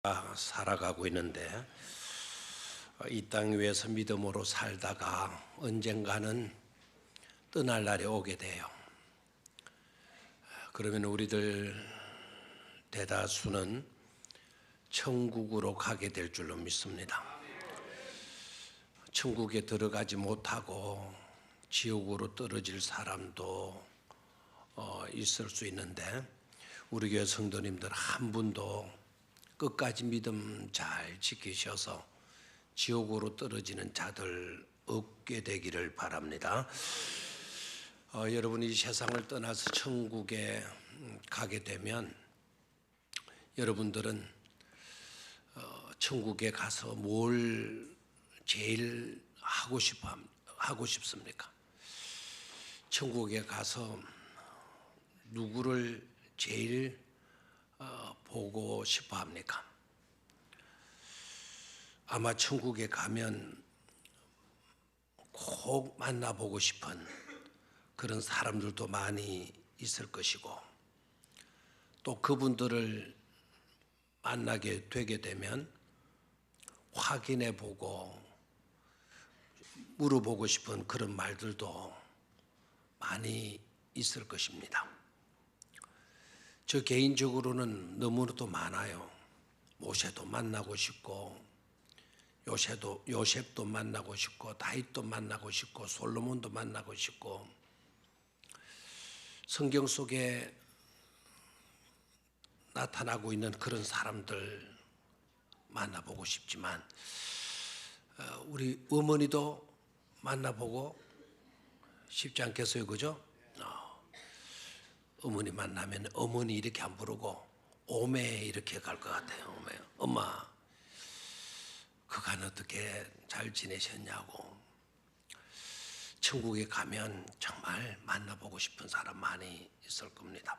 살아가고 있는데 이 땅 위에서 믿음으로 살다가 언젠가는 떠날 날이 오게 돼요. 그러면 우리들 대다수는 천국으로 가게 될 줄로 믿습니다. 천국에 들어가지 못하고 지옥으로 떨어질 사람도 있을 수 있는데 우리 교회 성도님들 한 분도 끝까지 믿음 잘 지키셔서 지옥으로 떨어지는 자들 없게 되기를 바랍니다. 여러분이 이 세상을 떠나서 천국에 가게 되면 여러분들은 천국에 가서 뭘 제일 하고 싶습니까? 천국에 가서 누구를 제일 보고 싶어 합니까? 아마 천국에 가면 꼭 만나보고 싶은 그런 사람들도 많이 있을 것이고, 또 그분들을 만나게 되게 되면 확인해 보고 물어보고 싶은 그런 말들도 많이 있을 것입니다. 저 개인적으로는 너무나도 많아요. 모세도 만나고 싶고, 요셉도 만나고 싶고, 다윗도 만나고 싶고, 솔로몬도 만나고 싶고, 성경 속에 나타나고 있는 그런 사람들 만나보고 싶지만, 우리 어머니도 만나보고 싶지 않겠어요, 그죠? 어머니 만나면 어머니 이렇게 안 부르고 오메 이렇게 갈 것 같아요. 오메. 엄마, 그간 어떻게 잘 지내셨냐고. 천국에 가면 정말 만나보고 싶은 사람 많이 있을 겁니다.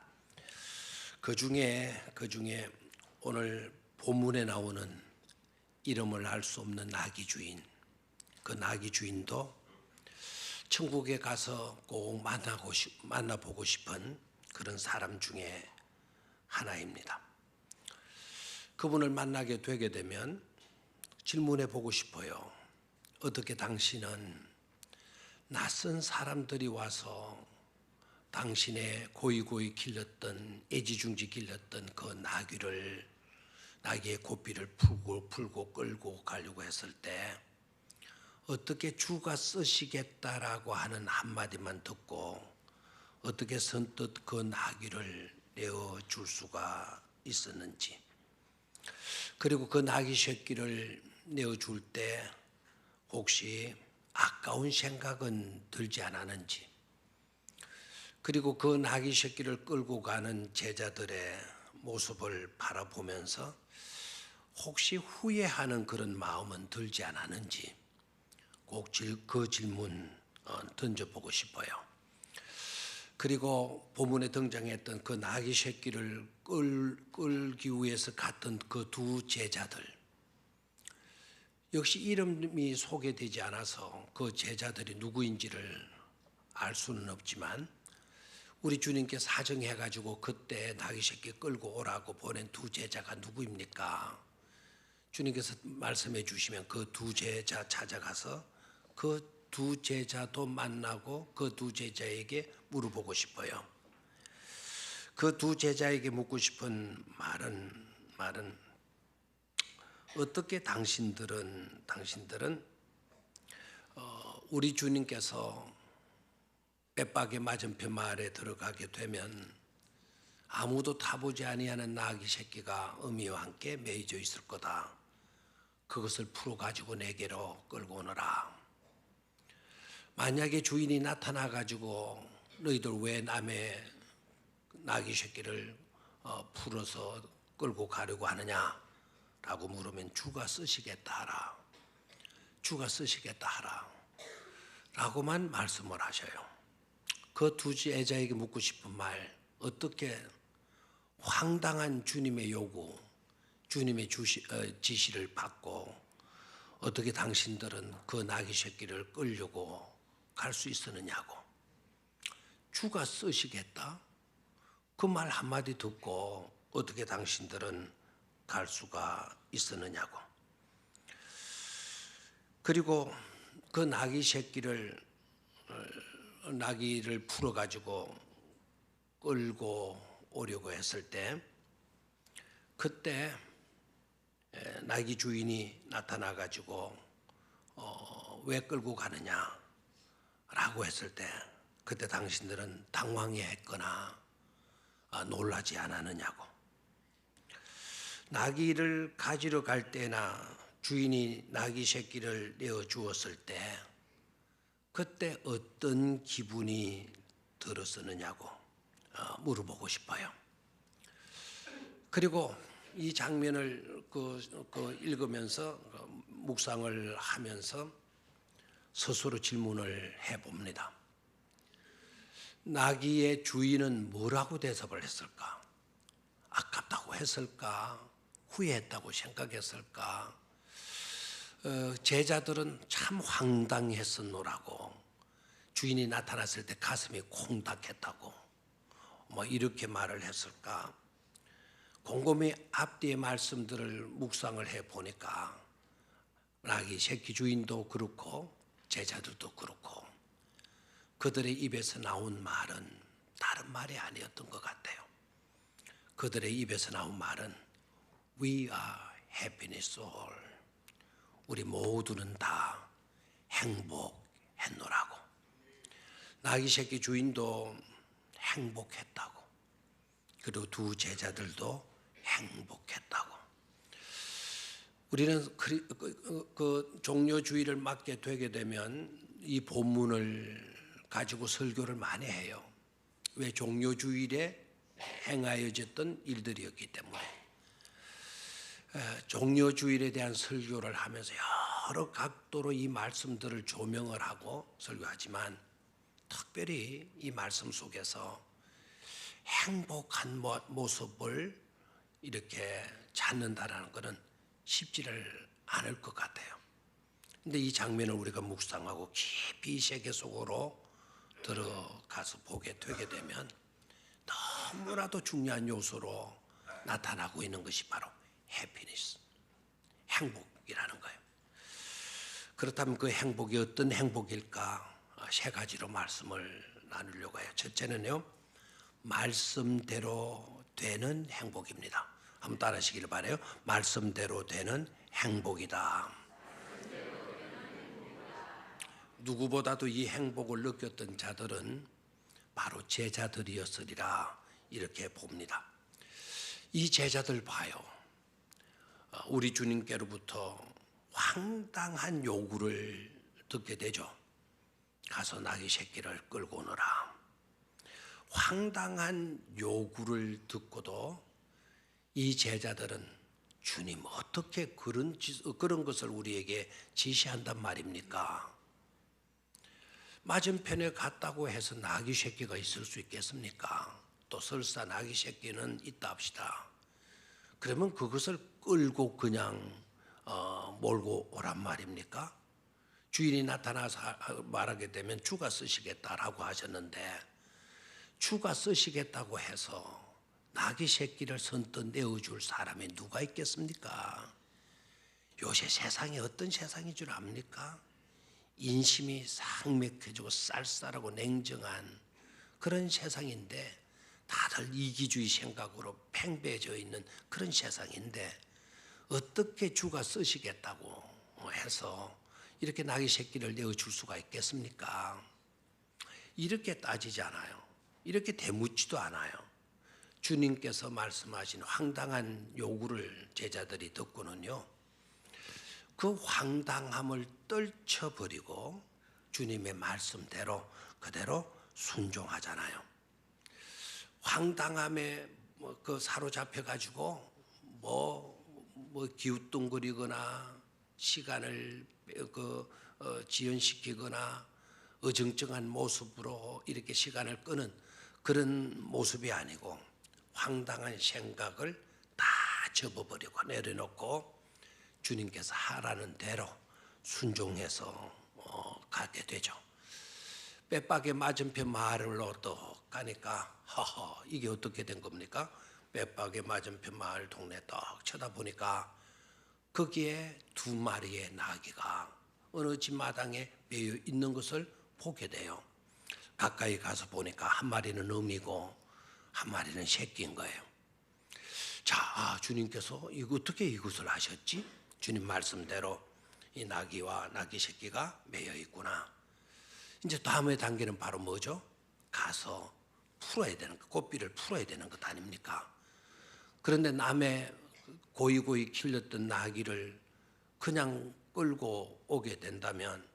그 중에 오늘 본문에 나오는 이름을 알 수 없는 나귀 주인, 그 나귀 주인도 천국에 가서 꼭 만나보고 싶은 그런 사람 중에 하나입니다. 그분을 만나게 되게 되면 질문해 보고 싶어요. 어떻게 당신은 낯선 사람들이 와서 당신의 고이고이 길렀던, 애지중지 길렀던 그 나귀의 고삐를 풀고 끌고 가려고 했을 때 어떻게 주가 쓰시겠다라고 하는 한마디만 듣고 어떻게 선뜻 그 나귀를 내어줄 수가 있었는지, 그리고 그 나귀 새끼를 내어줄 때 혹시 아까운 생각은 들지 않았는지, 그리고 그 나귀 새끼를 끌고 가는 제자들의 모습을 바라보면서 혹시 후회하는 그런 마음은 들지 않았는지 꼭 그 질문 던져보고 싶어요. 그리고 본문에 등장했던 그 나귀 새끼를 끌기 위해서 갔던 그 두 제자들, 역시 이름이 소개되지 않아서 그 제자들이 누구인지를 알 수는 없지만 우리 주님께 사정해가지고 그때 나귀 새끼 끌고 오라고 보낸 두 제자가 누구입니까? 주님께서 말씀해 주시면 그 두 제자 찾아가서 그 두 제자도 만나고 그 두 제자에게 물어보고 싶어요. 그 두 제자에게 묻고 싶은 말은 어떻게 당신들은 우리 주님께서 벳박의 맞은편 마을에 들어가게 되면 아무도 타보지 아니하는 나귀 새끼가 어미와 함께 매이져 있을 거다. 그것을 풀어 가지고 내게로 끌고 오너라. 만약에 주인이 나타나 가지고 너희들 왜 남의 나귀 새끼를 풀어서 끌고 가려고 하느냐라고 물으면 주가 쓰시겠다 하라. 주가 쓰시겠다 하라. 라고만 말씀을 하셔요. 그 두 제자에게 묻고 싶은 말, 어떻게 황당한 주님의 요구, 주님의 지시를 받고 어떻게 당신들은 그 나귀 새끼를 끌려고 갈 수 있었느냐고. 주가 쓰시겠다? 그 말 한마디 듣고 어떻게 당신들은 갈 수가 있었느냐고. 그리고 그 나귀를 풀어가지고 끌고 오려고 했을 때, 그때 나귀 주인이 나타나가지고 왜 끌고 가느냐라고 했을 때, 그때 당신들은 당황해했거나 놀라지 않았느냐고. 나귀를 가지러 갈 때나 주인이 나귀 새끼를 내어 주었을 때 그때 어떤 기분이 들었었느냐고 물어보고 싶어요. 그리고 이 장면을 읽으면서 묵상을 하면서 스스로 질문을 해봅니다. 나귀의 주인은 뭐라고 대답을 했을까? 아깝다고 했을까? 후회했다고 생각했을까? 제자들은 참 황당했었노라고, 주인이 나타났을 때 가슴이 콩닥했다고 이렇게 말을 했을까? 곰곰이 앞뒤의 말씀들을 묵상을 해보니까 나귀 새끼 주인도 그렇고 제자들도 그렇고 그들의 입에서 나온 말은 다른 말이 아니었던 것 같아요. 그들의 입에서 나온 말은 We are happiness all. 우리 모두는 다 행복했노라고. 나귀 새끼 주인도 행복했다고. 그리고 두 제자들도 행복했다고. 우리는 그 종료주의를 맡게 되게 되면 이 본문을 가지고 설교를 많이 해요. 왜? 종료주일에 행하여졌던 일들이었기 때문에. 종료주일에 대한 설교를 하면서 여러 각도로 이 말씀들을 조명을 하고 설교하지만, 특별히 이 말씀 속에서 행복한 모습을 이렇게 찾는다라는 것은 쉽지를 않을 것 같아요. 근데 이 장면을 우리가 묵상하고 깊이 세계 속으로 들어가서 보게 되게 되면 너무나도 중요한 요소로 나타나고 있는 것이 바로 해피니스, 행복이라는 거예요. 그렇다면 그 행복이 어떤 행복일까? 세 가지로 말씀을 나누려고 해요. 첫째는요, 말씀대로 되는 행복입니다. 한번 따라하시길 바라요. 말씀대로 되는 행복이다. 누구보다도 이 행복을 느꼈던 자들은 바로 제자들이었으리라 이렇게 봅니다. 이 제자들 봐요. 우리 주님께로부터 황당한 요구를 듣게 되죠. 가서 나귀 새끼를 끌고 오너라. 황당한 요구를 듣고도 이 제자들은 주님 어떻게 그런 것을 우리에게 지시한단 말입니까? 맞은편에 갔다고 해서 나귀 새끼가 있을 수 있겠습니까? 또 설사 나귀 새끼는 있다 합시다. 그러면 그것을 끌고 그냥 몰고 오란 말입니까? 주인이 나타나서 말하게 되면 주가 쓰시겠다라고 하셨는데, 주가 쓰시겠다고 해서 나귀 새끼를 선뜻 내어줄 사람이 누가 있겠습니까? 요새 세상이 어떤 세상인 줄 압니까? 인심이 삭맥해지고 쌀쌀하고 냉정한 그런 세상인데, 다들 이기주의 생각으로 팽배해져 있는 그런 세상인데, 어떻게 주가 쓰시겠다고 해서 이렇게 나귀 새끼를 내어줄 수가 있겠습니까? 이렇게 따지지 않아요. 이렇게 대묻지도 않아요. 주님께서 말씀하신 황당한 요구를 제자들이 듣고는요, 그 황당함을 떨쳐버리고 주님의 말씀대로 그대로 순종하잖아요. 황당함에 사로잡혀가지고 기웃뚱거리거나 시간을 지연시키거나 어정쩡한 모습으로 이렇게 시간을 끄는 그런 모습이 아니고, 황당한 생각을 다 접어버리고 내려놓고 주님께서 하라는 대로 순종해서 가게 되죠. 빼박에 맞은편 마을로 또 가니까 이게 어떻게 된 겁니까? 빽박의 맞은편 마을 동네 딱 쳐다보니까 거기에 두 마리의 나귀가 어느 집 마당에 매여 있는 것을 보게 돼요. 가까이 가서 보니까 한 마리는 어미고 한 마리는 새끼인 거예요. 자, 주님께서 어떻게 이것을 하셨지? 주님 말씀대로 이 나귀와 나귀 새끼가 매여 있구나. 이제 다음의 단계는 바로 뭐죠? 가서 풀어야 되는 것, 고삐를 풀어야 되는 것 아닙니까? 그런데 남의 고이고이 길렀던 나귀를 그냥 끌고 오게 된다면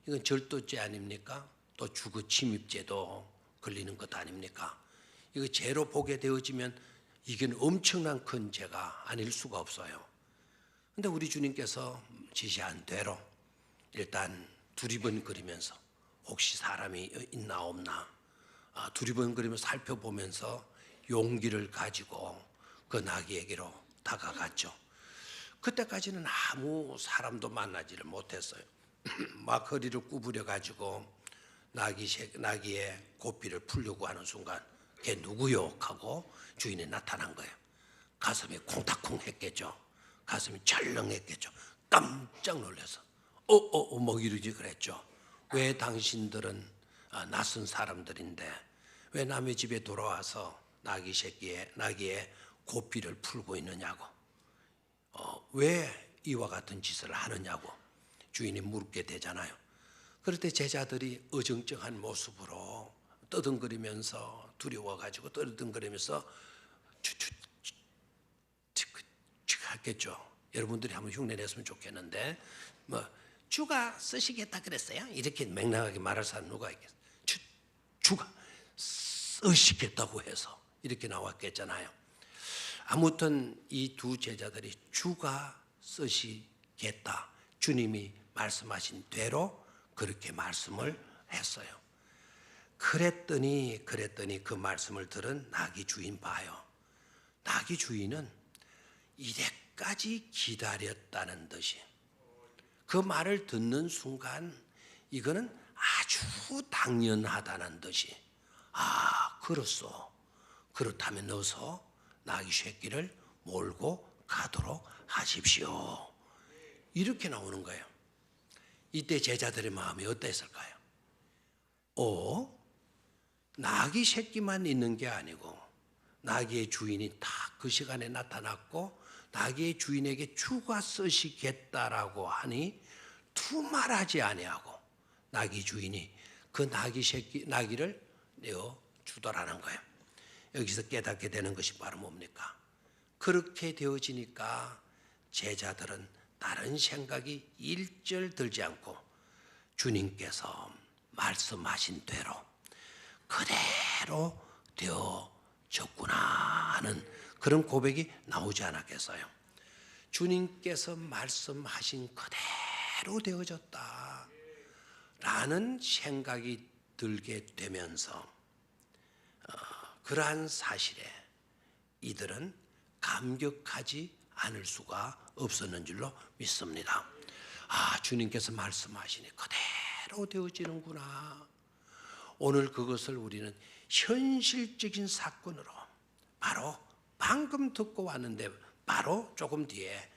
이건 절도죄 아닙니까? 또 주거 침입죄도 걸리는 것 아닙니까? 이거 죄로 보게 되어지면 이건 엄청난 큰 죄가 아닐 수가 없어요. 그런데 우리 주님께서 지시한 대로 일단 두리번거리면서 혹시 사람이 있나 없나 두리번거리면서 살펴보면서 용기를 가지고 그 나귀에게로 다가갔죠. 그때까지는 아무 사람도 만나지를 못했어요. 막 허리를 구부려 가지고 나귀의 고삐를 풀려고 하는 순간 걔 누구요? 하고 주인이 나타난 거예요. 가슴이 콩닥콩 했겠죠. 가슴이 철렁했겠죠. 깜짝 놀라서 뭐 이러지 그랬죠. 왜 당신들은 낯선 사람들인데 왜 남의 집에 돌아와서 나귀의 고삐를 풀고 있느냐고, 왜 이와 같은 짓을 하느냐고 주인이 물게 되잖아요. 그럴 때 제자들이 어정쩡한 모습으로 떠듬거리면서 두려워가지고 떠듬거리면서 하겠죠. 여러분들이 한번 흉내 냈으면 좋겠는데 주가 쓰시겠다 그랬어요? 이렇게 맹랑하게 말할 사람 누가 있겠어요? 주가 쓰시겠다고 해서 이렇게 나왔겠잖아요. 아무튼 이 두 제자들이 주가 쓰시겠다, 주님이 말씀하신 대로 그렇게 말씀을 했어요. 그랬더니 그 말씀을 들은 나귀 주인 봐요. 나귀 주인은 이때까지 기다렸다는 듯이 그 말을 듣는 순간 이거는 아주 당연하다는 듯이 그렇소. 그렇다면 어서 나귀 새끼를 몰고 가도록 하십시오. 이렇게 나오는 거예요. 이때 제자들의 마음이 어땠을까요? 나귀 새끼만 있는 게 아니고 나귀의 주인이 다 그 시간에 나타났고 나귀의 주인에게 주가 쓰시겠다라고 하니 두말하지 아니하고 나귀 주인이 그 나귀를 내어 주더라는 거예요. 여기서 깨닫게 되는 것이 바로 뭡니까? 그렇게 되어지니까 제자들은 다른 생각이 일절 들지 않고 주님께서 말씀하신 대로 그대로 되어졌구나 하는 그런 고백이 나오지 않았겠어요? 주님께서 말씀하신 그대로 되어졌다 라는 생각이 들게 되면서 그러한 사실에 이들은 감격하지 않을 수가 없었는 줄로 믿습니다. 주님께서 말씀하시니 그대로 되어지는구나. 오늘 그것을 우리는 현실적인 사건으로 바로 방금 듣고 왔는데 바로 조금 뒤에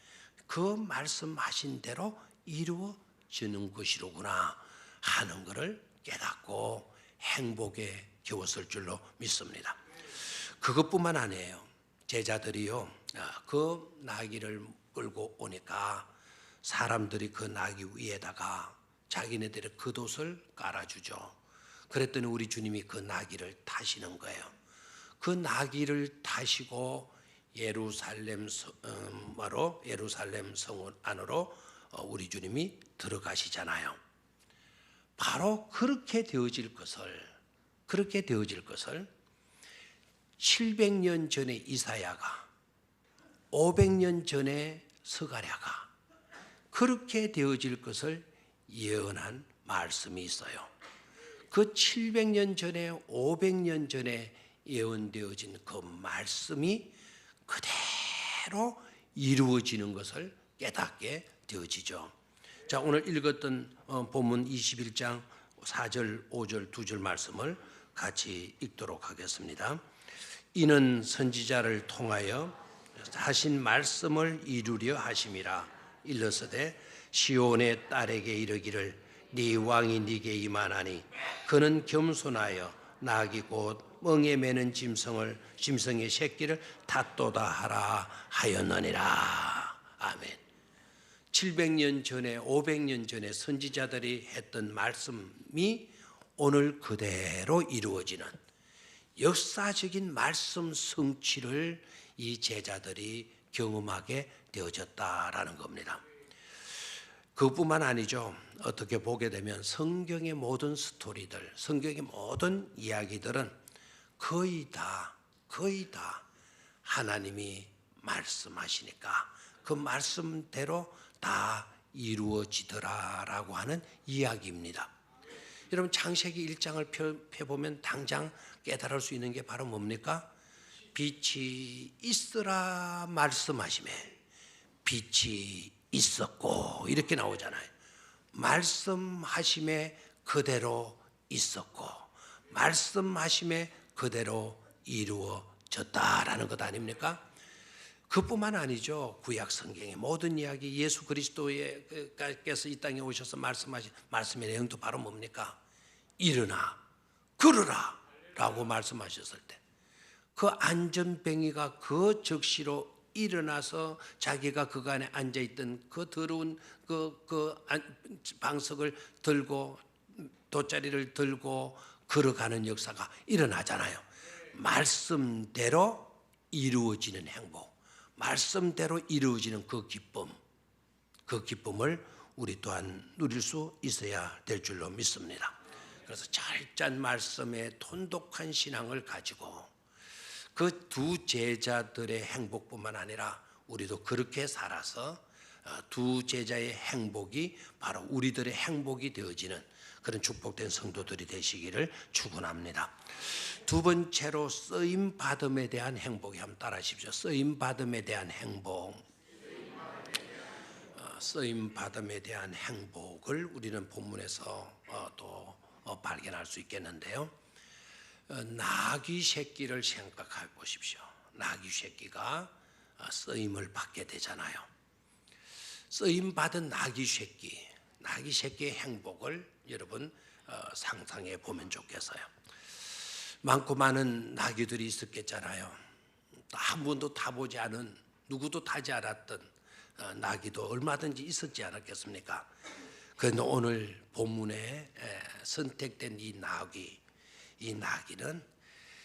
그 말씀하신 대로 이루어지는 것이로구나 하는 것을 깨닫고 행복에 겨웠을 줄로 믿습니다. 그것뿐만 아니에요. 제자들이요, 그 나귀를 끌고 오니까 사람들이 그 나귀 위에다가 자기네들의 겉옷을 깔아주죠. 그랬더니 우리 주님이 그 나귀를 타시는 거예요. 그 나귀를 타시고 예루살렘 성원 안으로 우리 주님이 들어가시잖아요. 바로 그렇게 되어질 것을 700년 전에 이사야가 500년 전에 스가랴가 그렇게 되어질 것을 예언한 말씀이 있어요. 그 700년 전에 500년 전에 예언되어진 그 말씀이 그대로 이루어지는 것을 깨닫게 되어지죠. 자, 오늘 읽었던 본문 21장 4절, 5절, 2절 말씀을 같이 읽도록 하겠습니다. 이는 선지자를 통하여 하신 말씀을 이루려 하심이라. 일러서되 시온의 딸에게 이르기를 네 왕이 네게 임하나니 그는 겸손하여 나귀 곧 멍에 매는 짐승의 새끼를 탓도다 하라 하였느니라. 아멘. 700년 전에 500년 전에 선지자들이 했던 말씀이 오늘 그대로 이루어지는 역사적인 말씀 성취를 이 제자들이 경험하게 되어졌다라는 겁니다. 그뿐만 아니죠. 어떻게 보게 되면 성경의 모든 스토리들, 성경의 모든 이야기들은 거의 다 하나님이 말씀하시니까 그 말씀대로 다 이루어지더라라고 하는 이야기입니다. 여러분 창세기 1장을 펴보면 당장 깨달을 수 있는 게 바로 뭡니까? 빛이 있으라 말씀하시매 빛이 있었고 이렇게 나오잖아요. 말씀하심에 그대로 있었고 말씀하심에 그대로 이루어졌다라는 것 아닙니까? 그뿐만 아니죠. 구약 성경의 모든 이야기 예수 그리스도께서 이 땅에 오셔서 말씀하신 말씀의 내용도 바로 뭡니까? 일어나 걸으라 라고 말씀하셨을 때 그 안전뱅이가 그 적시로 일어나서 자기가 그간에 앉아있던 그 더러운 방석을 들고 돗자리를 들고 걸어가는 역사가 일어나잖아요. 말씀대로 이루어지는 행복, 말씀대로 이루어지는 그 기쁨을 우리 또한 누릴 수 있어야 될 줄로 믿습니다. 그래서 철저한 말씀에 돈독한 신앙을 가지고 그 두 제자들의 행복뿐만 아니라 우리도 그렇게 살아서 두 제자의 행복이 바로 우리들의 행복이 되어지는 그런 축복된 성도들이 되시기를 축원합니다. 두 번째로 쓰임 받음에 대한 행복이 한번 따라하십시오. 쓰임 받음에 대한 행복. 쓰임 받음에 대한 행복을 우리는 본문에서 또 발견할 수 있겠는데요. 나귀 새끼를 생각해 보십시오. 나귀 새끼가 쓰임을 받게 되잖아요. 쓰임 받은 나귀 새끼의 행복을 여러분 상상해 보면 좋겠어요. 많고 많은 나귀들이 있었겠잖아요. 한 번도 타보지 않은 누구도 타지 않았던 나귀도 얼마든지 있었지 않았겠습니까? 그런데 오늘 본문에 선택된 이 나귀는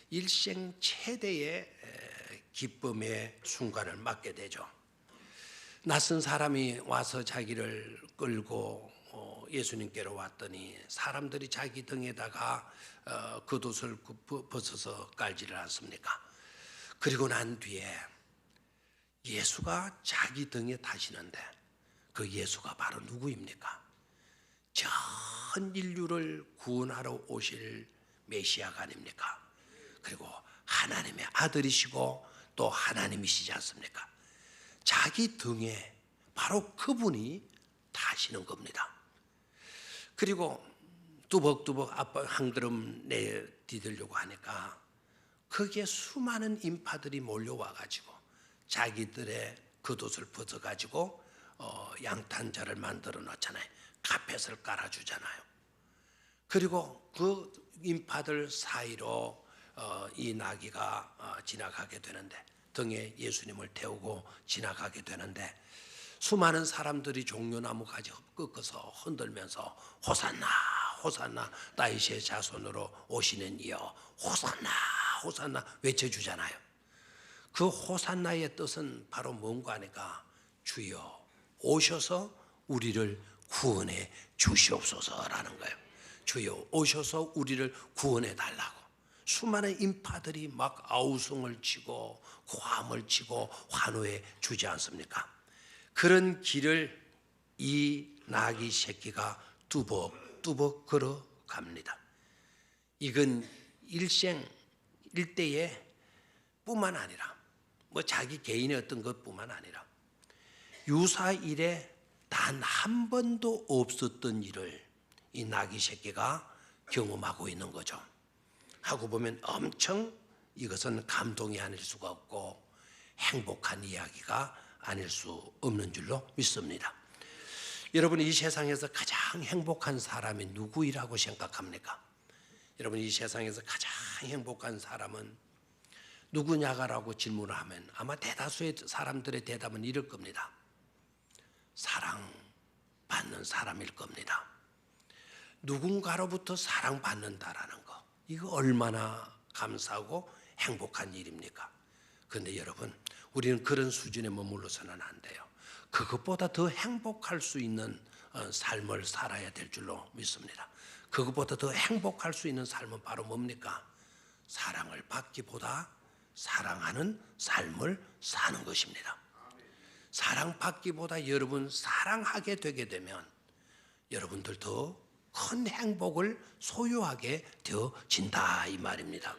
일생 최대의 기쁨의 순간을 맞게 되죠. 낯선 사람이 와서 자기를 끌고 예수님께로 왔더니 사람들이 자기 등에다가 겉옷을 벗어서 깔지를 않습니까? 그리고 난 뒤에 예수가 자기 등에 타시는데 그 예수가 바로 누구입니까? 전 인류를 구원하러 오실 메시아가 아닙니까? 그리고 하나님의 아들이시고 또 하나님이시지 않습니까? 자기 등에 바로 그분이 타시는 겁니다. 그리고 뚜벅뚜벅 한 걸음 내디디려고 하니까 거기에 수많은 인파들이 몰려와가지고 자기들의 겉옷을 벗어가지고 양탄자를 만들어 놓잖아요. 카펫을 깔아주잖아요. 그리고 그 인파들 사이로 이 나귀가 지나가게 되는데 등에 예수님을 태우고 지나가게 되는데 수많은 사람들이 종려나무 가지 꺾어서 흔들면서 호산나 호산나 다윗의 자손으로 오시는 이여 호산나 호산나 외쳐주잖아요. 그 호산나의 뜻은 바로 뭔가 하니까 주여 오셔서 우리를 구원해 주시옵소서라는 거예요. 주여 오셔서 우리를 구원해 달라고. 수많은 인파들이 막 아우성을 치고 고함을 치고 환호해 주지 않습니까? 그런 길을 이 나귀 새끼가 뚜벅뚜벅 걸어갑니다. 이건 일대에 뿐만 아니라 뭐 자기 개인의 어떤 것뿐만 아니라 유사일에 단 한 번도 없었던 일을 이 나귀 새끼가 경험하고 있는 거죠. 하고 보면 엄청 이것은 감동이 아닐 수가 없고 행복한 이야기가 아닐 수 없는 줄로 믿습니다. 여러분, 이 세상에서 가장 행복한 사람이 누구이라고 생각합니까? 여러분, 이 세상에서 가장 행복한 사람은 누구냐라고 질문을 하면 아마 대다수의 사람들의 대답은 이럴 겁니다. 사랑받는 사람일 겁니다. 누군가로부터 사랑받는다라는 거, 이거 얼마나 감사하고 행복한 일입니까? 그런데 여러분, 우리는 그런 수준에 머물러서는 안 돼요. 그것보다 더 행복할 수 있는 삶을 살아야 될 줄로 믿습니다. 그것보다 더 행복할 수 있는 삶은 바로 뭡니까? 사랑을 받기보다 사랑하는 삶을 사는 것입니다. 사랑받기보다 여러분 사랑하게 되게 되면 여러분들 더 큰 행복을 소유하게 되어진다 이 말입니다.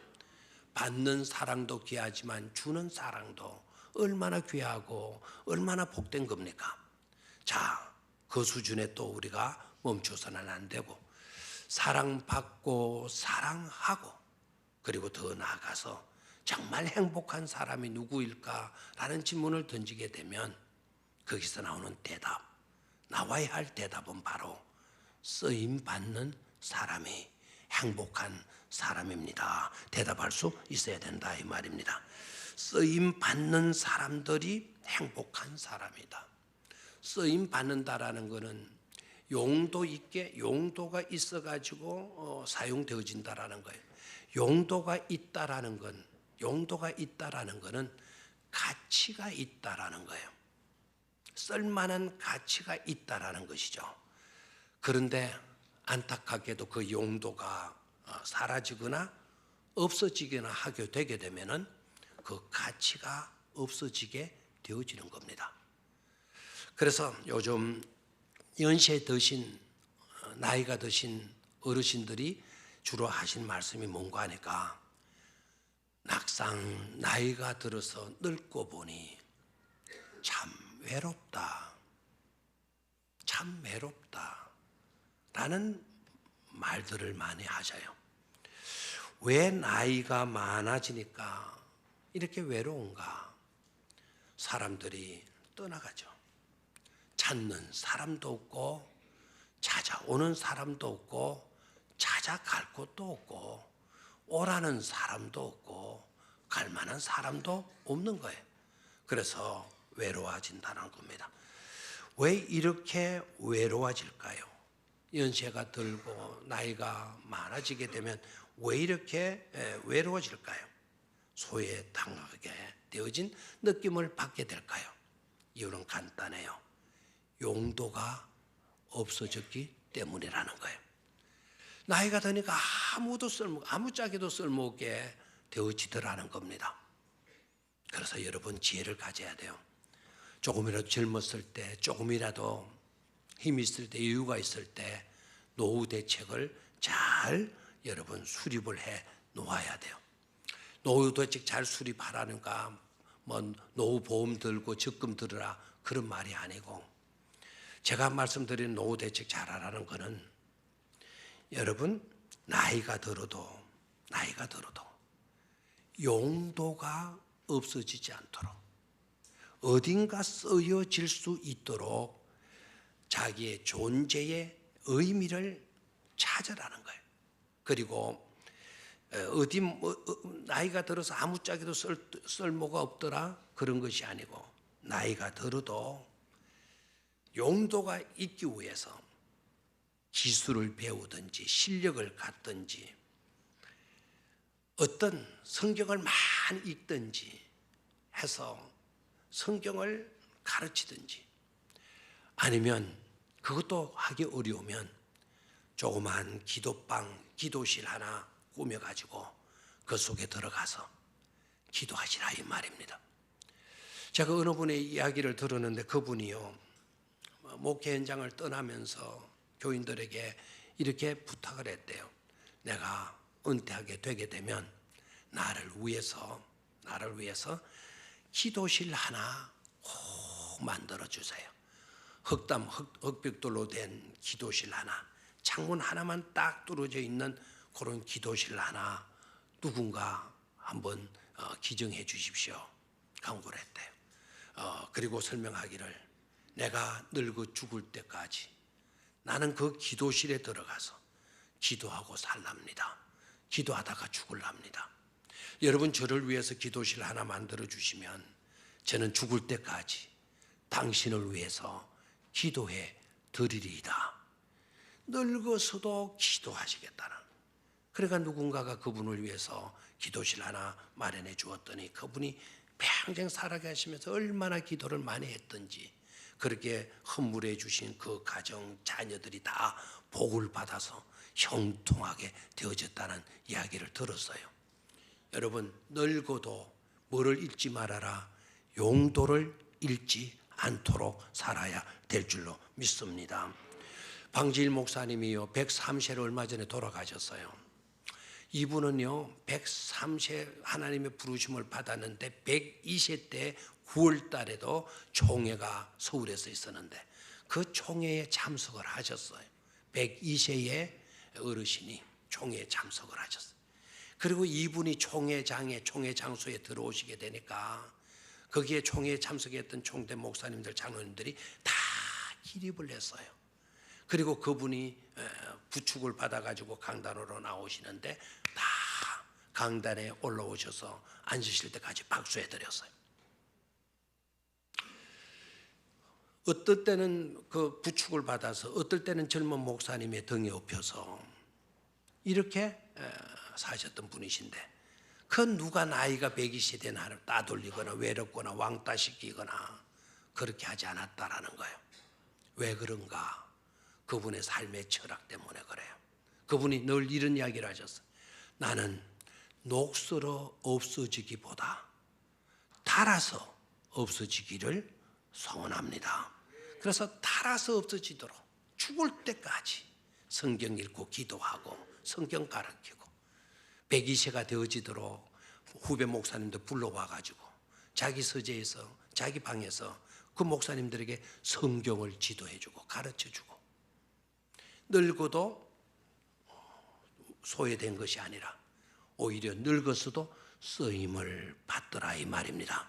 받는 사랑도 귀하지만 주는 사랑도 얼마나 귀하고 얼마나 복된 겁니까? 자, 그 수준에 또 우리가 멈춰서는 안 되고 사랑받고 사랑하고 그리고 더 나아가서 정말 행복한 사람이 누구일까라는 질문을 던지게 되면 거기서 나오는 대답, 나와야 할 대답은 바로 쓰임받는 사람이 행복한 사람입니다. 대답할 수 있어야 된다 이 말입니다. 쓰임받는 사람들이 행복한 사람이다. 쓰임받는다라는 것은 용도 있게 용도가 있어가지고 사용되어진다라는 거예요. 용도가 있다라는 거는 가치가 있다라는 거예요. 쓸만한 가치가 있다라는 것이죠. 그런데 안타깝게도 그 용도가 사라지거나 없어지거나 하게 되게 되면은 그 가치가 없어지게 되어지는 겁니다. 그래서 요즘 연세 드신 나이가 드신 어르신들이 주로 하신 말씀이 뭔가 하니까 막상 나이가 들어서 늙고 보니 참 외롭다. 참 외롭다. 라는 말들을 많이 하셔요. 왜 나이가 많아지니까 이렇게 외로운가? 사람들이 떠나가죠. 찾는 사람도 없고 찾아오는 사람도 없고 찾아갈 곳도 없고 오라는 사람도 없고 갈 만한 사람도 없는 거예요. 그래서 외로워진다는 겁니다. 왜 이렇게 외로워질까요? 연세가 들고 나이가 많아지게 되면 왜 이렇게 외로워질까요? 소외당하게 되어진 느낌을 받게 될까요? 이유는 간단해요. 용도가 없어졌기 때문이라는 거예요. 나이가 드니까 아무짝에도 쓸모없게 되어지더라는 겁니다. 그래서 여러분 지혜를 가져야 돼요. 조금이라도 젊었을 때, 조금이라도 힘이 있을 때, 여유가 있을 때 노후 대책을 잘 여러분 수립을 해 놓아야 돼요. 노후 대책 잘 수립하라니까 뭐 노후 보험 들고 적금 들으라 그런 말이 아니고, 제가 말씀드린 노후 대책 잘하라는 거는 여러분 나이가 들어도 용도가 없어지지 않도록 어딘가 쓰여질 수 있도록 자기의 존재의 의미를 찾으라는 거예요. 그리고 나이가 들어서 아무짝에도 쓸모가 없더라 그런 것이 아니고, 나이가 들어도 용도가 있기 위해서 기술을 배우든지 실력을 갖든지 어떤 성경을 많이 읽든지 해서 성경을 가르치든지, 아니면 그것도 하기 어려우면 조그만 기도방, 기도실 하나 꾸며가지고 그 속에 들어가서 기도하시라 이 말입니다. 제가 어느 분의 이야기를 들었는데 그분이요, 목회 현장을 떠나면서 교인들에게 이렇게 부탁을 했대요. 내가 은퇴하게 되게 되면 나를 위해서 기도실 하나 꼭 만들어 주세요. 흑벽돌로 된 기도실 하나, 창문 하나만 딱 뚫어져 있는 그런 기도실 하나 누군가 한번 기증해 주십시오. 간구를 했대요. 그리고 설명하기를 내가 늙어 죽을 때까지 나는 그 기도실에 들어가서 기도하고 살랍니다. 기도하다가 죽을랍니다. 여러분 저를 위해서 기도실 하나 만들어 주시면 저는 죽을 때까지 당신을 위해서 기도해 드리리이다. 늙어서도 기도하시겠다는. 그러니까 누군가가 그분을 위해서 기도실 하나 마련해 주었더니 그분이 평생 살아가시면서 얼마나 기도를 많이 했던지 그렇게 헌물해 주신 그 가정 자녀들이 다 복을 받아서 형통하게 되어졌다는 이야기를 들었어요. 여러분 늙어도 뭐를 잃지 말아라. 용도를 잃지 않도록 살아야 될 줄로 믿습니다. 방지일 목사님이요 103세로 얼마 전에 돌아가셨어요. 이분은요 103세 하나님의 부르심을 받았는데 102세 때 9월 달에도 총회가 서울에서 있었는데 그 총회에 참석을 하셨어요. 102세의 어르신이 총회에 참석을 하셨어요. 그리고 이분이 총회 장소에 들어오시게 되니까 거기에 총회에 참석했던 총대 목사님들 장로님들이 다 기립을 했어요. 그리고 그분이 부축을 받아가지고 강단으로 나오시는데 다 강단에 올라오셔서 앉으실 때까지 박수해드렸어요. 어떨 때는 그 부축을 받아서 어떨 때는 젊은 목사님의 등에 업혀서 이렇게 사셨던 분이신데 그 누가 나이가 120세 된 하나를 따돌리거나 외롭거나 왕따시키거나 그렇게 하지 않았다라는 거예요. 왜 그런가? 그분의 삶의 철학 때문에 그래요. 그분이 늘 이런 이야기를 하셨어요. 나는 녹슬어 없어지기보다 달아서 없어지기를 소원합니다. 그래서 달아서 없어지도록 죽을 때까지 성경 읽고 기도하고 성경 가르치고 102세가 되어지도록 후배 목사님들 불러와가지고 자기 서재에서 자기 방에서 그 목사님들에게 성경을 지도해주고 가르쳐주고 늙어도 소외된 것이 아니라 오히려 늙어서도 쓰임을 받더라 이 말입니다.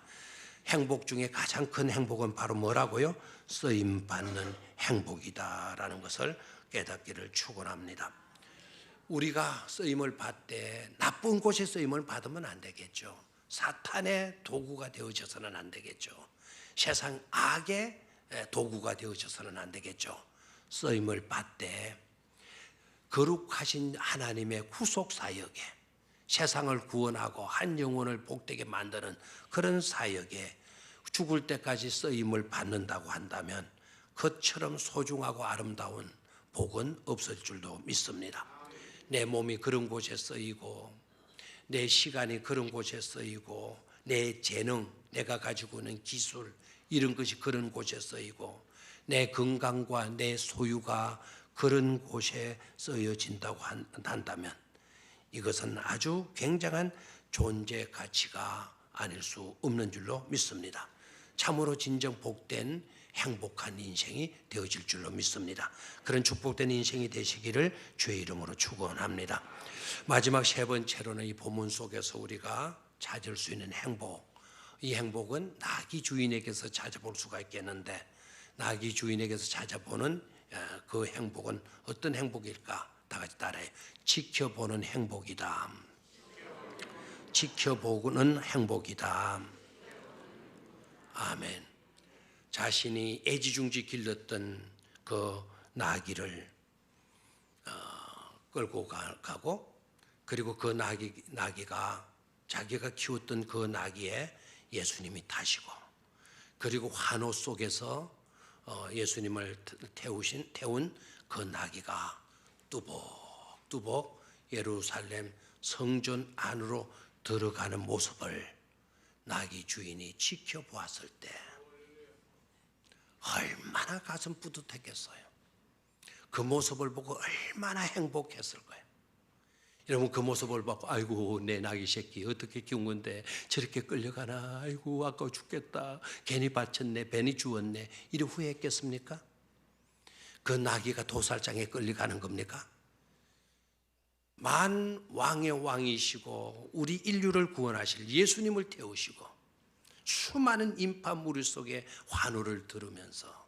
행복 중에 가장 큰 행복은 바로 뭐라고요? 쓰임 받는 행복이다라는 것을 깨닫기를 축원합니다. 우리가 쓰임을 받되 나쁜 곳에 쓰임을 받으면 안 되겠죠. 사탄의 도구가 되어져서는 안 되겠죠. 세상 악의 도구가 되어져서는 안 되겠죠. 쓰임을 받되 거룩하신 하나님의 후속 사역에 세상을 구원하고 한 영혼을 복되게 만드는 그런 사역에 죽을 때까지 쓰임을 받는다고 한다면 그처럼 소중하고 아름다운 복은 없을 줄도 믿습니다. 내 몸이 그런 곳에 쓰이고 내 시간이 그런 곳에 쓰이고 내 재능, 내가 가지고 있는 기술 이런 것이 그런 곳에 쓰이고 내 건강과 내 소유가 그런 곳에 쓰여진다고 한다면 이것은 아주 굉장한 존재 가치가 아닐 수 없는 줄로 믿습니다. 참으로 진정 복된 행복한 인생이 되어질 줄로 믿습니다. 그런 축복된 인생이 되시기를 주의 이름으로 축원합니다. 마지막 세 번째로는 이 본문 속에서 우리가 찾을 수 있는 행복, 이 행복은 나귀 주인에게서 찾아볼 수가 있겠는데 나귀 주인에게서 찾아보는 그 행복은 어떤 행복일까? 다 같이 따라해요. 지켜보는 행복이다. 지켜보는 행복이다. 아멘. 자신이 애지중지 길렀던 그 나귀를 끌고 가고 그리고 그 나귀가 자기가 키웠던 그 나귀에 예수님이 타시고 그리고 환호 속에서 예수님을 태운 그 나귀가 뚜벅뚜벅 예루살렘 성전 안으로 들어가는 모습을 나귀 주인이 지켜보았을 때 얼마나 가슴 뿌듯했겠어요. 그 모습을 보고 얼마나 행복했을 거예요. 여러분 그 모습을 보고 아이고 내 나귀 새끼 어떻게 키운 건데 저렇게 끌려가나 아이고 아까워 죽겠다 괜히 바쳤네 괜히 주웠네 이래 후회했겠습니까? 그 나귀가 도살장에 끌려가는 겁니까? 만 왕의 왕이시고 우리 인류를 구원하실 예수님을 태우시고 수많은 인파 무리 속에 환호를 들으면서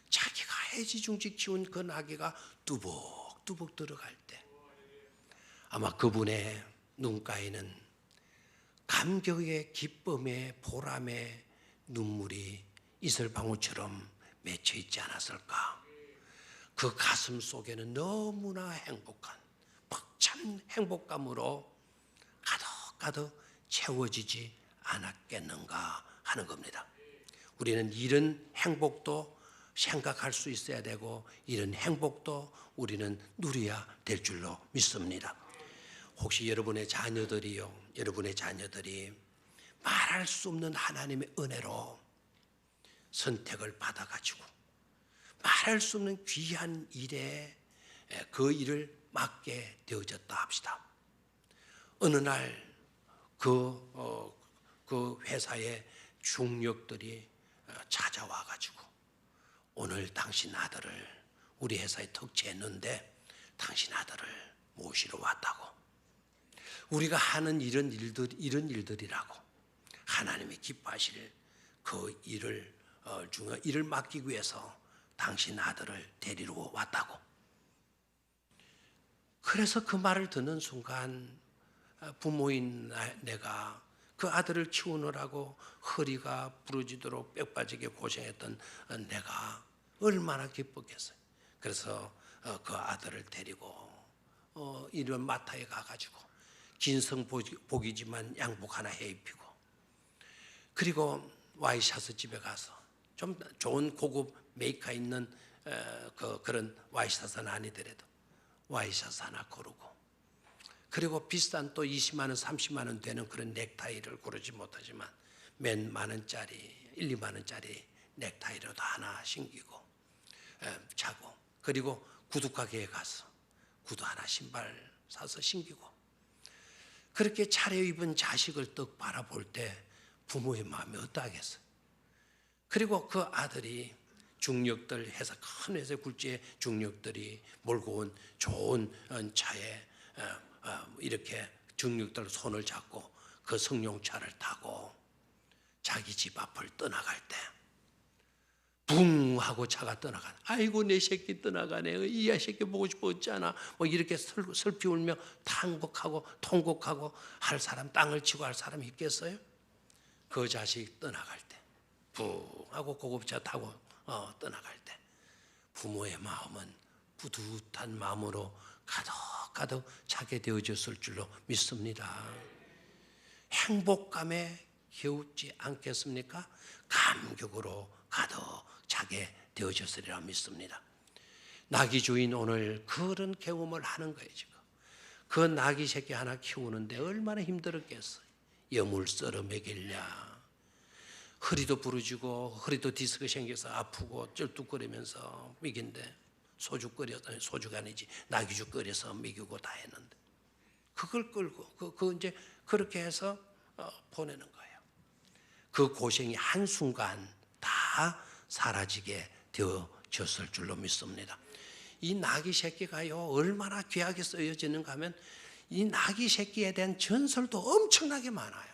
자기가 해지중지 키운 그 나귀가 뚜벅뚜벅 들어갈 때 아마 그분의 눈가에는 감격의 기쁨의 보람의 눈물이 이슬방울처럼 맺혀 있지 않았을까. 그 가슴 속에는 너무나 행복한 벅찬 행복감으로 가득가득 채워지지 않았겠는가 하는 겁니다. 우리는 이런 행복도 생각할 수 있어야 되고 이런 행복도 우리는 누려야 될 줄로 믿습니다. 혹시 여러분의 자녀들이 말할 수 없는 하나님의 은혜로 선택을 받아가지고 말할 수 없는 귀한 일에 그 일을 맡게 되어졌다 합시다. 어느 날 그 회사의 중력들이 찾아와가지고 오늘 당신 아들을 우리 회사에 특채했는데 당신 아들을 모시러 왔다고. 우리가 하는 이런 일들이라고 하나님이 기뻐하실 그 일을 맡기기 위해서 당신 아들을 데리러 왔다고. 그래서 그 말을 듣는 순간 부모인 내가 그 아들을 키우느라고 허리가 부러지도록 뼈 빠지게 고생했던 내가 얼마나 기뻤겠어요. 그래서 그 아들을 데리고 이런 마타에 가가지고 긴성복이지만 양복 하나 해입히고 그리고 와이셔츠 집에 가서 좀 좋은 고급 메이커 있는 그런 와이셔츠는 아니더라도 와이셔츠 하나 고르고 그리고 비싼 또 20만 원, 30만 원 되는 그런 넥타이를 고르지 못하지만 몇 만 원짜리, 1, 2만 원짜리 넥타이라도 하나 신기고 차고 그리고 구두가게에 가서 구두 하나 신발 사서 신기고 그렇게 차려입은 자식을 떡 바라볼 때 부모의 마음이 어떠하겠어요? 그리고 그 아들이 중력들 회사 큰 회사 굴지의 중력들이 몰고 온 좋은 차에 이렇게 중력들 손을 잡고 그 승용차를 타고 자기 집 앞을 떠나갈 때 붕 하고 차가 떠나가네. 아이고 내 새끼 떠나가네. 이 새끼 보고 싶었잖아. 뭐 이렇게 슬피 울며 탄곡하고 통곡하고 할 사람 땅을 치고 할 사람이 있겠어요? 그 자식 떠나갈 때 붕 하고 고급차 타고 떠나갈 때 부모의 마음은 뿌듯한 마음으로 가득가득 차게 되어졌을 줄로 믿습니다. 행복감에 겨우지 않겠습니까? 감격으로 가득 차게 되어졌으리라 믿습니다. 나귀 주인 오늘 그런 경험을 하는 거예요. 지금 그 나귀 새끼 하나 키우는데 얼마나 힘들었겠어요. 염을 썰어 먹이랴 허리도 부러지고 허리도 디스크 생겨서 아프고 쩔뚝거리면서 먹인데 소주가 아니지 나귀죽 끓여서 먹이고 다 했는데 그걸 끌고 그 이제 그렇게 해서 보내는 거예요. 그 고생이 한순간 다 사라지게 되어졌을 줄로 믿습니다. 이 나귀 새끼가요 얼마나 귀하게 쓰여지는가 하면 이 나귀 새끼에 대한 전설도 엄청나게 많아요.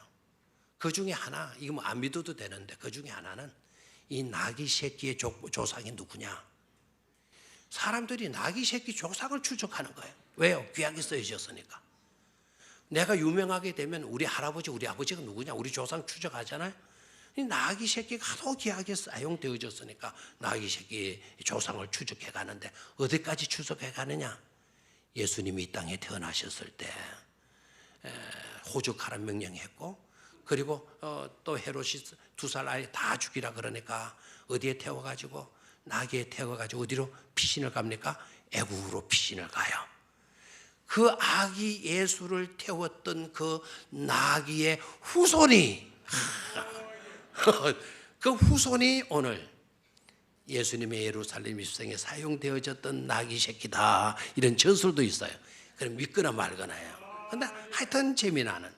그 중에 하나, 이거 뭐 안 믿어도 되는데 그 중에 하나는 이 나귀 새끼의 조상이 누구냐? 사람들이 나귀 새끼 조상을 추적하는 거예요. 왜요? 귀하게 쓰여졌으니까. 내가 유명하게 되면 우리 할아버지, 우리 아버지가 누구냐? 우리 조상 추적하잖아요. 이 나귀 새끼가 하도 귀하게 사용되어졌으니까 나귀 새끼 조상을 추적해 가는데 어디까지 추적해 가느냐? 예수님이 이 땅에 태어나셨을 때 호적하라 명령했고 그리고 또 헤롯이 2살 아이 다 죽이라 그러니까 어디에 태워가지고 나귀에 태워가지고 어디로 피신을 갑니까? 애국으로 피신을 가요. 그 아기 예수를 태웠던 그 나귀의 후손이 그 후손이 오늘 예수님의 예루살렘 입성에 사용되어졌던 나귀 새끼다 이런 전설도 있어요. 그럼 믿거나 말거나요. 근데 하여튼 재미나는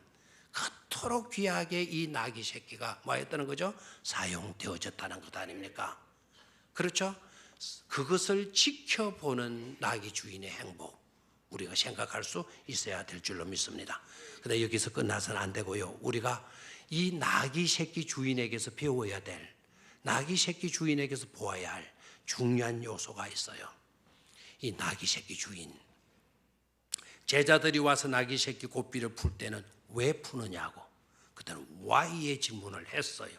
그토록 귀하게 이 나귀 새끼가 뭐 했다는 거죠? 사용되어졌다는 것 아닙니까? 그렇죠? 그것을 지켜보는 나귀 주인의 행복 우리가 생각할 수 있어야 될 줄로 믿습니다. 그런데 여기서 끝나서는 안 되고요. 우리가 이 나귀 새끼 주인에게서 배워야 될, 나귀 새끼 주인에게서 보아야 할 중요한 요소가 있어요. 이 나귀 새끼 주인, 제자들이 와서 나귀 새끼 고삐를 풀 때는 왜 푸느냐고, 그때는 why의 질문을 했어요.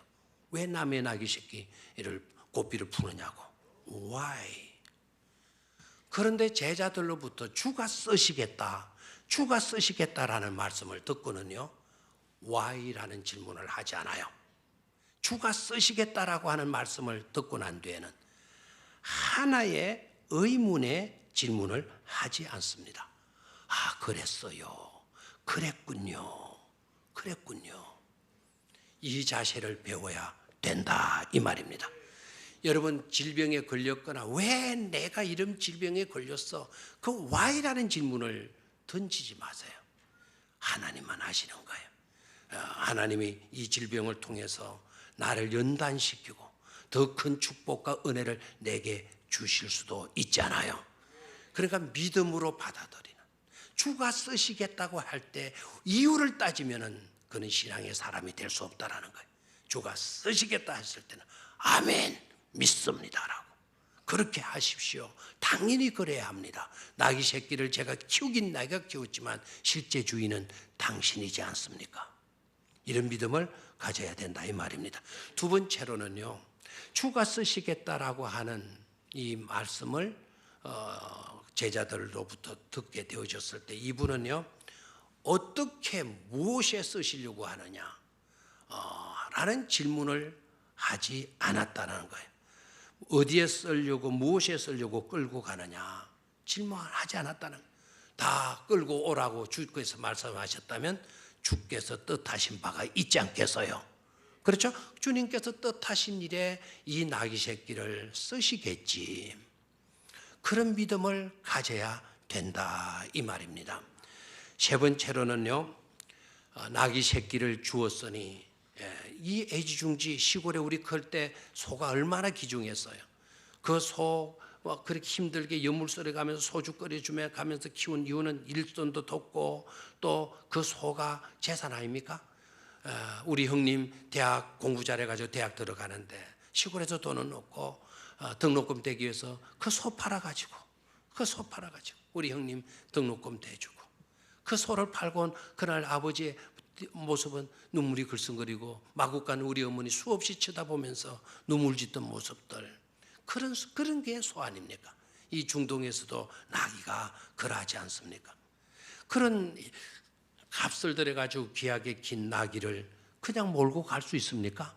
왜 남의 나귀 새끼를 고삐를 푸느냐고, why. 그런데 제자들로부터 주가 쓰시겠다라는 말씀을 듣고는요, why라는 질문을 하지 않아요. 주가 쓰시겠다라고 하는 말씀을 듣고 난 뒤에는 하나의 의문의 질문을 하지 않습니다. 아, 그랬어요. 그랬군요. 이 자세를 배워야 된다, 이 말입니다. 여러분, 질병에 걸렸거나 왜 내가 이런 질병에 걸렸어? 그 why라는 질문을 던지지 마세요. 하나님만 아시는 거예요. 하나님이 이 질병을 통해서 나를 연단시키고 더 큰 축복과 은혜를 내게 주실 수도 있잖아요. 그러니까 믿음으로 받아들이는, 주가 쓰시겠다고 할 때 이유를 따지면은 그는 신앙의 사람이 될 수 없다라는 거예요. 주가 쓰시겠다 했을 때는 아멘, 믿습니다라고 그렇게 하십시오. 당연히 그래야 합니다. 나귀 새끼를 제가 키우긴 내가 키웠지만 실제 주인은 당신이지 않습니까? 이런 믿음을 가져야 된다, 이 말입니다. 두 번째로는요, 주가 쓰시겠다라고 하는 이 말씀을 제자들로부터 듣게 되어졌을 때 이분은요, 어떻게 무엇에 쓰시려고 하느냐 라는 질문을 하지 않았다는 거예요. 어디에 쓰려고, 무엇에 쓰려고 끌고 가느냐 질문하지 않았다는 거예요. 다 끌고 오라고 주께서 말씀하셨다면 주께서 뜻하신 바가 있지 않겠어요? 그렇죠? 주님께서 뜻하신 일에 이 나귀 새끼를 쓰시겠지. 그런 믿음을 가져야 된다, 이 말입니다. 세 번째로는요, 나귀 새끼를 주었으니, 이 애지중지 시골에 우리 클 때 소가 얼마나 귀중했어요. 그 소 그렇게 힘들게 여물소리 가면서 소주 끓여주며 가면서 키운 이유는 일손도 돕고 또 그 소가 재산 아닙니까? 우리 형님 대학 공부 잘해가지고 대학 들어가는데 시골에서 돈은 없고 등록금 떼기 위해서 그 소 팔아가지고 우리 형님 등록금 대주고, 그 소를 팔고 그날 아버지의 모습은 눈물이 글썽거리고 마구간 우리 어머니 수없이 쳐다보면서 눈물 짓던 모습들, 그런 게 소 아닙니까? 이 중동에서도 나귀가 그러하지 않습니까? 그런 값을 들여가지고 귀하게 긴 나귀를 그냥 몰고 갈 수 있습니까?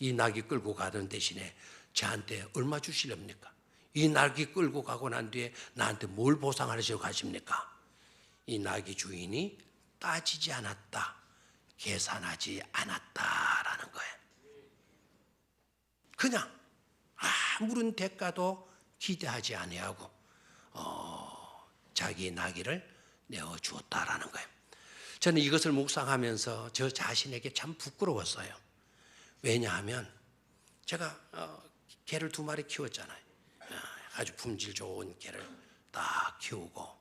이 나귀 끌고 가는 대신에 저한테 얼마 주시렵니까? 이 나귀 끌고 가고 난 뒤에 나한테 뭘 보상하시려고 하십니까? 이 나귀 주인이 따지지 않았다, 계산하지 않았다라는 거예요. 그냥 아무런 대가도 기대하지 아니하고 자기 나귀를 내어 주었다라는 거예요. 저는 이것을 묵상하면서 저 자신에게 참 부끄러웠어요. 왜냐하면 제가 개를 2마리 키웠잖아요. 아주 품질 좋은 개를 딱 키우고,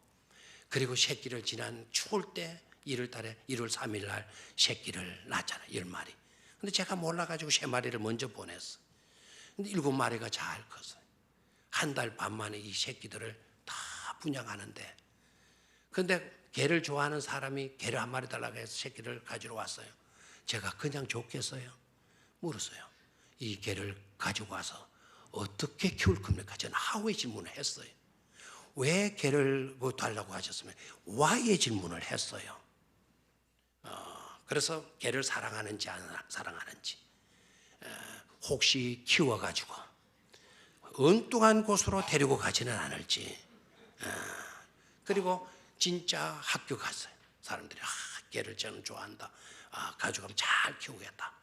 그리고 새끼를 지난 추울 때 1월 달에 1월 3일 날 새끼를 낳았잖아요. 10마리. 근데 제가 몰라가지고 3마리를 먼저 보냈어. 근데 7마리가 잘 컸어요. 1달 반 만에 이 새끼들을 다 분양하는데, 근데 개를 좋아하는 사람이 개를 1마리 달라고 해서 새끼를 가지러 왔어요. 제가 그냥 좋겠어요? 물었어요. 이 개를 가지고 와서 어떻게 키울 겁니까? 저는 how의 질문을 했어요. 왜 개를 달라고 하셨으면 why의 질문을 했어요. 그래서 개를 사랑하는지 안 사랑하는지, 혹시 키워가지고 엉뚱한 곳으로 데리고 가지는 않을지, 그리고 진짜 학교 갔어요. 사람들이 개를 저는 좋아한다, 가져가면 잘 키우겠다.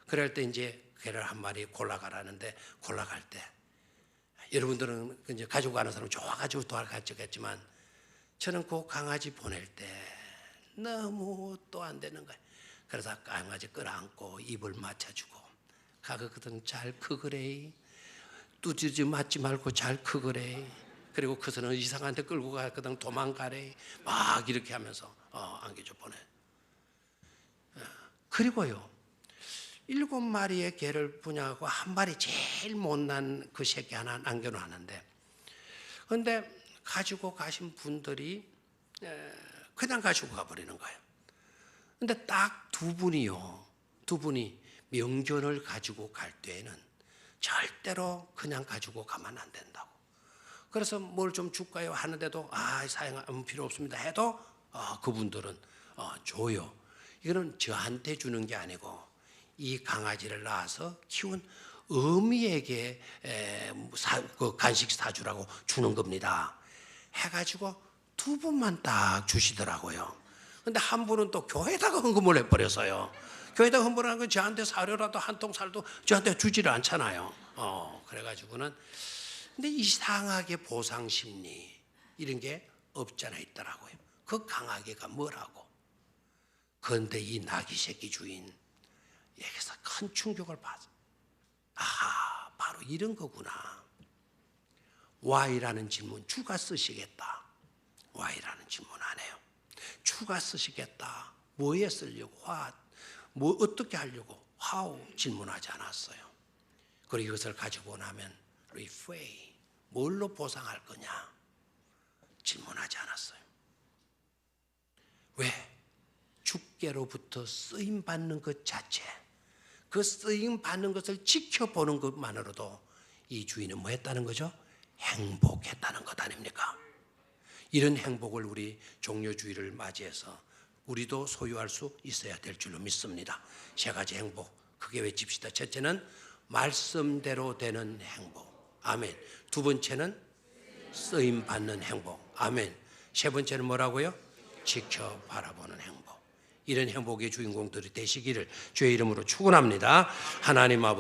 그럴 때 이제 개를 1마리 골라가라는데, 골라갈 때 여러분들은 이제 가지고 가는 사람 좋아가지고 도와가지겠지만 저는 그 강아지 보낼 때 너무 또 안 되는 거예요. 그래서 강아지 끌어안고 입을 맞춰주고, 가거든 잘 크거래, 뚜지지 맞지 말고 잘 크거래. 그리고 그서는 이상한 데 끌고 가 그냥 도망가래 막 이렇게 하면서 안겨줘 보내. 그리고요 7마리의 개를 분양하고 한 마리 제일 못난 그 새끼 하나 남겨놓았는데, 그런데 가지고 가신 분들이 그냥 가지고 가버리는 거예요. 근데 딱 두 분이 명절을 가지고 갈 때에는 절대로 그냥 가지고 가면 안 된다고. 그래서 뭘 좀 줄까요 하는데도 사용 필요 없습니다 해도 그분들은 줘요. 이거는 저한테 주는 게 아니고 이 강아지를 낳아서 키운 어미에게 그 간식 사주라고 주는 겁니다 해가지고 두 분만 딱 주시더라고요. 근데 한 분은 또 교회에다가 헌금을 해버렸어요. 교회에다가 헌금을 한 건 저한테 사료라도 한 통 살도 저한테 주지를 않잖아요. 그래가지고는 근데 이상하게 보상심리 이런 게 없잖아 있더라고요. 그 강아지가 뭐라고. 그런데 이 나귀 새끼 주인 여기서 큰 충격을 받아. 바로 이런 거구나. Why라는 질문 주가 쓰시겠다. Why라는 질문 안 해요. 주가 쓰시겠다. 뭐에 쓰려고? 뭐 어떻게 하려고? How 질문하지 않았어요. 그리고 이것을 가지고 나면 repay 뭘로 보상할 거냐 질문하지 않았어요. 왜? 주께로부터 쓰임 받는 것 자체, 그 쓰임 받는 것을 지켜보는 것만으로도 이 주인은 뭐 했다는 거죠? 행복했다는 것 아닙니까? 이런 행복을 우리 종료주의를 맞이해서 우리도 소유할 수 있어야 될 줄로 믿습니다. 세 가지 행복 크게 외칩시다. 첫째는 말씀대로 되는 행복. 아멘. 두 번째는 쓰임 받는 행복. 아멘. 세 번째는 뭐라고요? 지켜 바라보는 행복. 이런 행복의 주인공들이 되시기를 주의 이름으로 축원합니다. 하나님 아버지